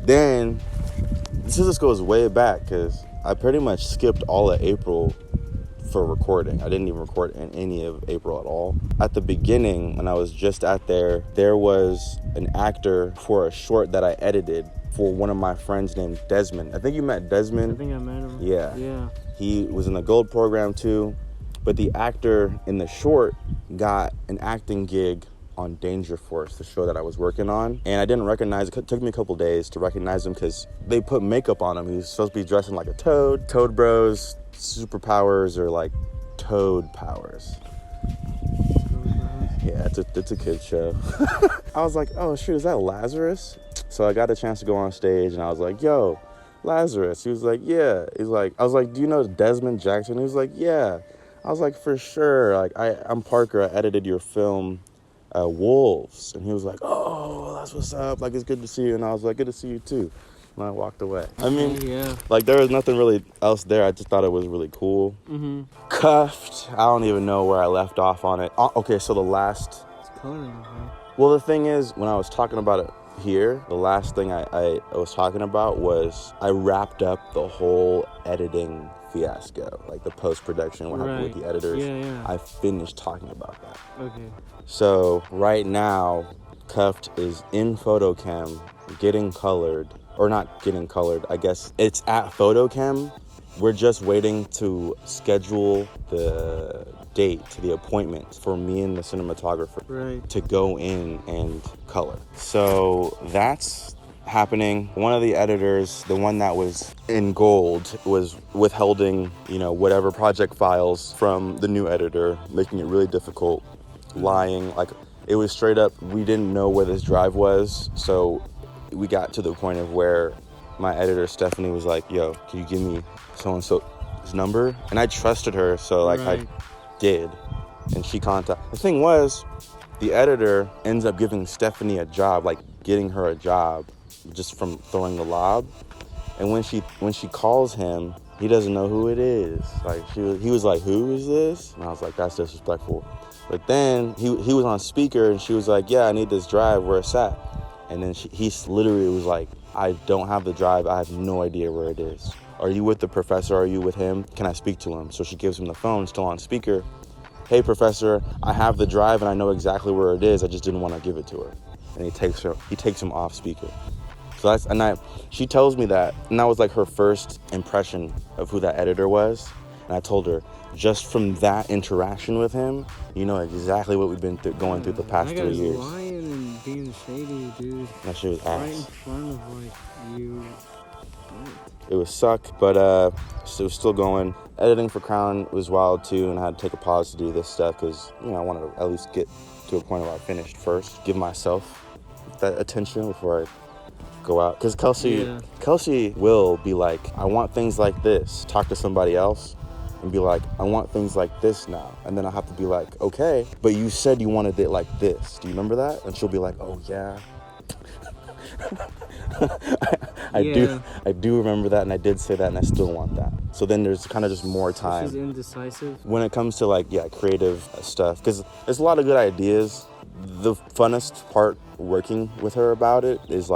Then, this goes way back because I pretty much skipped all of April for recording. I didn't even record in any of April at all. At the beginning, when I was just out there was an actor for a short that I edited for one of my friends named Desmond. I think you met Desmond. I think I met him. Yeah. He was in the Gold program too, but the actor in the short got an acting gig on Danger Force, the show that I was working on. And I didn't recognize, it took me a couple days to recognize him because they put makeup on him. He was supposed to be dressing like a toad. Toad Bros superpowers are like toad powers. Yeah, it's a kid's show. I was like, oh shoot, is that Lazarus? So I got a chance to go on stage and I was like, yo, Lazarus. He was like, yeah. I was like, do you know Desmond Jackson? He was like, yeah. I was like, for sure. Like, I'm Parker. I edited your film, Wolves. And he was like, oh, that's what's up. Like, it's good to see you. And I was like, good to see you too. And I walked away. I mean, like, there was nothing really else there. I just thought it was really cool. Mm-hmm. Cuffed. I don't even know where I left off on it. Okay, so the last... It's coloring, huh? Well, the thing is, when I was talking about it here, the last thing I was talking about was I wrapped up the whole editing fiasco, like the post-production, what happened with the editors. Yeah. I finished talking about that. Okay. So right now, Cuffed is in PhotoChem, getting colored, or not getting colored, I guess it's at PhotoChem. We're just waiting to schedule the date, the appointment for me and the cinematographer to go in and color. So that's happening. One of the editors, the one that was in gold, was withholding, whatever project files from the new editor, making it really difficult, lying. Like, it was straight up, we didn't know where this drive was. So we got to the point of where my editor, Stephanie, was like, yo, can you give me so-and-so's number? And I trusted her, so I did. And she contacted. The thing was, the editor ends up giving Stephanie a job, like getting her a job just from throwing the lob. And when she calls him, he doesn't know who it is. Like, he was like, who is this? And I was like, that's disrespectful. But then he was on speaker and she was like, yeah, I need this drive, where it's at. And then he literally was like, I don't have the drive. I have no idea where it is. Are you with the professor? Are you with him? Can I speak to him? So she gives him the phone, still on speaker. Hey, professor, I have the drive and I know exactly where it is. I just didn't want to give it to her. And he takes him off speaker. So she tells me that, and that was like her first impression of who that editor was. And I told her, just from that interaction with him, you know exactly what we've been going through the past 3 years. Lying and being shady, dude. That shit was ass. Right in front of you. It was suck, but it was still going. Editing for Crown was wild too, and I had to take a pause to do this stuff because I wanted to at least get to a point where I finished first, give myself that attention before I go out. Because Kelsey will be like, I want things like this. Talk to somebody else and be like, I want things like this now. And then I have to be like, okay, but you said you wanted it like this. Do you remember that? And she'll be like, oh yeah. I do remember that, and I did say that, and I still want that. So then there's kind of just more time. She's indecisive when it comes to creative stuff, because there's a lot of good ideas. The funnest part working with her about it is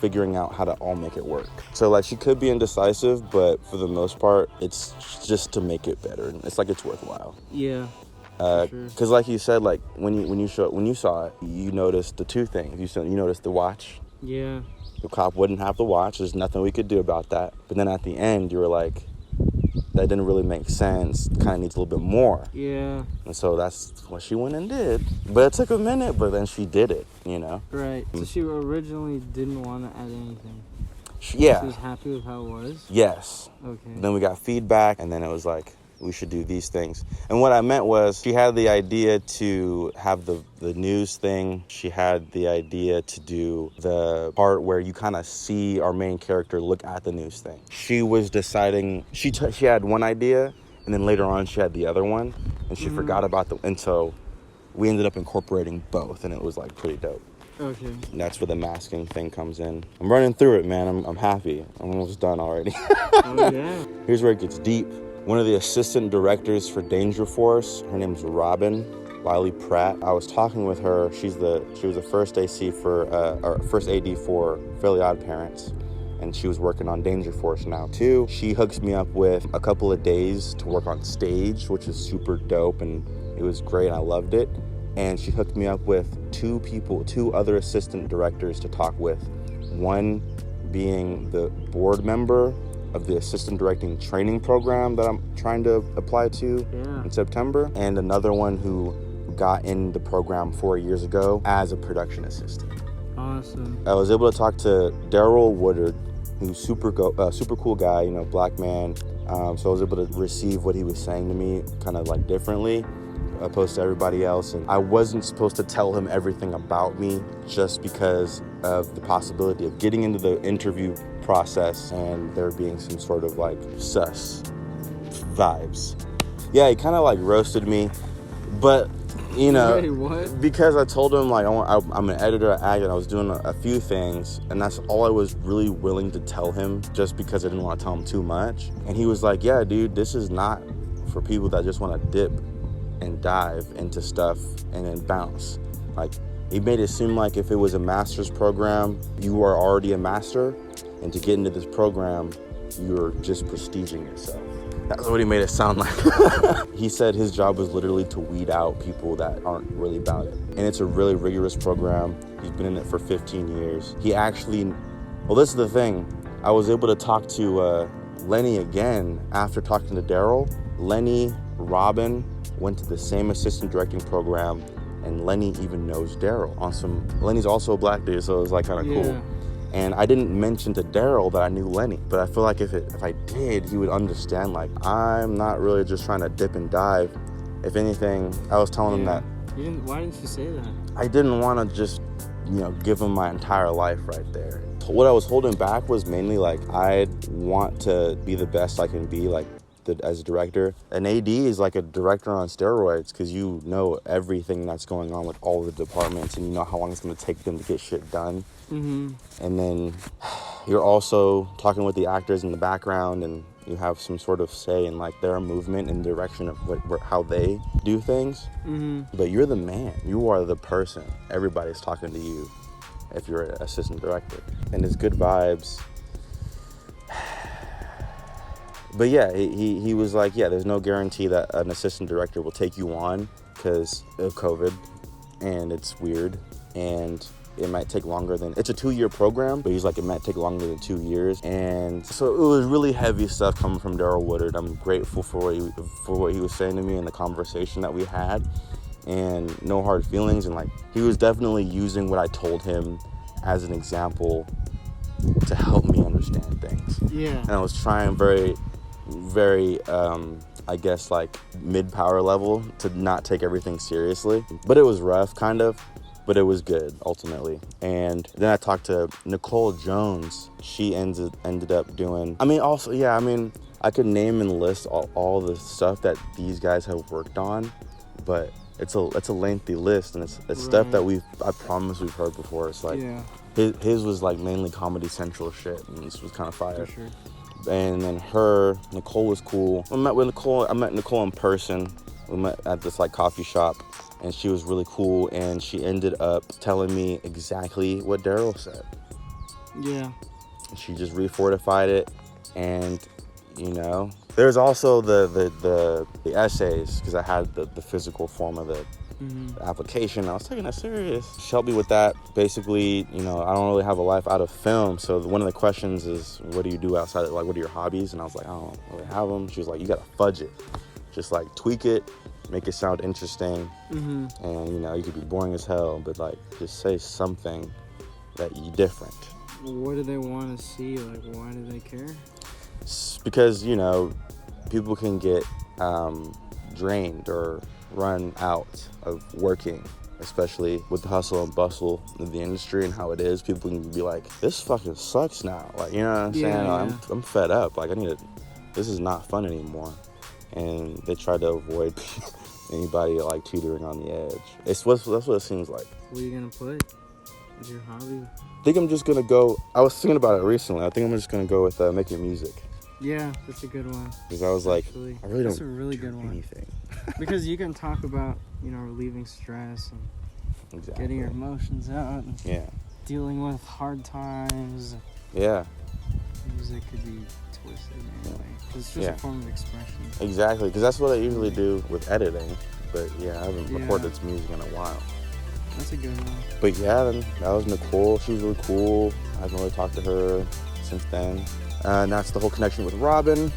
figuring out how to all make it work. So she could be indecisive, but for the most part, it's just to make it better. It's it's worthwhile. Yeah. Because like you said, when you saw it, you noticed the two things. You noticed the watch. Yeah. The cop wouldn't have the watch. There's nothing we could do about that. But then at the end, you were like, that didn't really make sense. Kind of needs a little bit more. Yeah. And so that's what she went and did. But it took a minute, but then she did it, Right. So she originally didn't want to add anything. Yeah. She was happy with how it was? Yes. Okay. Then we got feedback, and then it was we should do these things. And what I meant was, she had the idea to have the news thing. She had the idea to do the part where you kind of see our main character look at the news thing. She was deciding, she had one idea, and then later on she had the other one, and she forgot about and so we ended up incorporating both, and it was pretty dope. Okay. And that's where the masking thing comes in. I'm running through it, man. I'm happy. I'm almost done already. Oh, yeah. Here's where it gets deep. One of the assistant directors for Danger Force, her name's Robin. Lily Pratt. I was talking with her. She was the first AC for or first AD for Fairly Odd Parents, and she was working on Danger Force now too. She hooks me up with a couple of days to work on stage, which is super dope, and it was great. I loved it. And she hooked me up with two other assistant directors to talk with. One being the board member of the assistant directing training program that I'm trying to apply to in September, and another one who got in the program 4 years ago as a production assistant. Awesome. I was able to talk to Daryl Woodard, who's super cool guy, black man. So I was able to receive what he was saying to me kind of like differently opposed to everybody else. And I wasn't supposed to tell him everything about me just because of the possibility of getting into the interview process and there being some sort of like sus vibes. Yeah, he kind of like roasted me, but Wait, what? because I told him like I'm an editor at Ag and I was doing a few things, and that's all I was really willing to tell him just because I didn't want to tell him too much. And he was like, yeah, dude, this is not for people that just want to dip and dive into stuff and then bounce. Like, he made it seem like if it was a master's program, you are already a master, and to get into this program, you're just prestiging yourself. That's what he made it sound like. He said his job was literally to weed out people that aren't really about it. And it's a really rigorous program. He's been in it for 15 years. He actually, well, this is the thing. I was able to talk to Lenny again after talking to Daryl. Lenny, Robin went to the same assistant directing program, and Lenny even knows Daryl on some. Lenny's also a black dude, so it was like kind of cool. And I didn't mention to Daryl that I knew Lenny, but I feel like if I did, he would understand, like, I'm not really just trying to dip and dive. If anything, I was telling him that. Why didn't you say that? I didn't want to just, give him my entire life right there. What I was holding back was mainly, like, I want to be the best I can be, like, as a director. An AD is like a director on steroids because you know everything that's going on with all the departments, and you know how long it's going to take them to get shit done. Mm-hmm. And then you're also talking with the actors in the background, and you have some sort of say in like their movement and direction of how they do things. Mm-hmm. But you're the man. You are the person. Everybody's talking to you if you're an assistant director. And it's good vibes. But yeah, he was like, yeah, there's no guarantee that an assistant director will take you on because of COVID, and it's weird, and it might take longer than, it's a 2-year program, but he's like, it might take longer than 2 years. And so it was really heavy stuff coming from Daryl Woodard. I'm grateful for what he was saying to me and the conversation that we had, and no hard feelings. And like, he was definitely using what I told him as an example to help me understand things. Yeah. And I was trying very, I guess, like mid-power level to not take everything seriously. But it was rough, kind of, but it was good, ultimately. And then I talked to Nicole Jones. She ended up doing, I could name and list all the stuff that these guys have worked on, but it's a lengthy list, and it's right. Stuff that I promise we've heard before. It's like, his was like mainly Comedy Central shit, and this was kind of fire. For sure. And then Nicole was cool. I met Nicole in person. We met at this like coffee shop, and she was really cool, and she ended up telling me exactly what Daryl said. Yeah. She just refortified it, and there's also the essays, because I had the physical form of the application. I was taking that serious. She helped me with that. Basically, I don't really have a life out of film, so one of the questions is, what do you do outside of, like, what are your hobbies? And I was like, I don't really have them. She was like, you gotta fudge it. Just like tweak it, make it sound interesting, and you could be boring as hell, but like just say something that you different. What do they want to see? Like, why do they care? Because people can get drained or run out of working, especially with the hustle and bustle of the industry and how it is. People can be like, this fucking sucks now. Like, you know what I'm saying? Yeah. I'm fed up. Like, this is not fun anymore. And they try to avoid anybody like teetering on the edge. That's what it seems like. What are you gonna play? Is your hobby? I think I'm just gonna go. I was thinking about it recently. I think I'm just gonna go with making music. Yeah, that's a good one. Because I was like, I really don't do anything. Because you can talk about, relieving stress and Exactly. getting your emotions out and Yeah. dealing with hard times. Yeah. Music could be twisted in a way. 'Cause it's just Yeah. a form of expression. Exactly, because that's what I usually do with editing. But yeah, I haven't recorded some music in a while. That's a good one. But yeah, then that was Nicole. She was really cool. I haven't really talked to her since then. And that's the whole connection with Robin.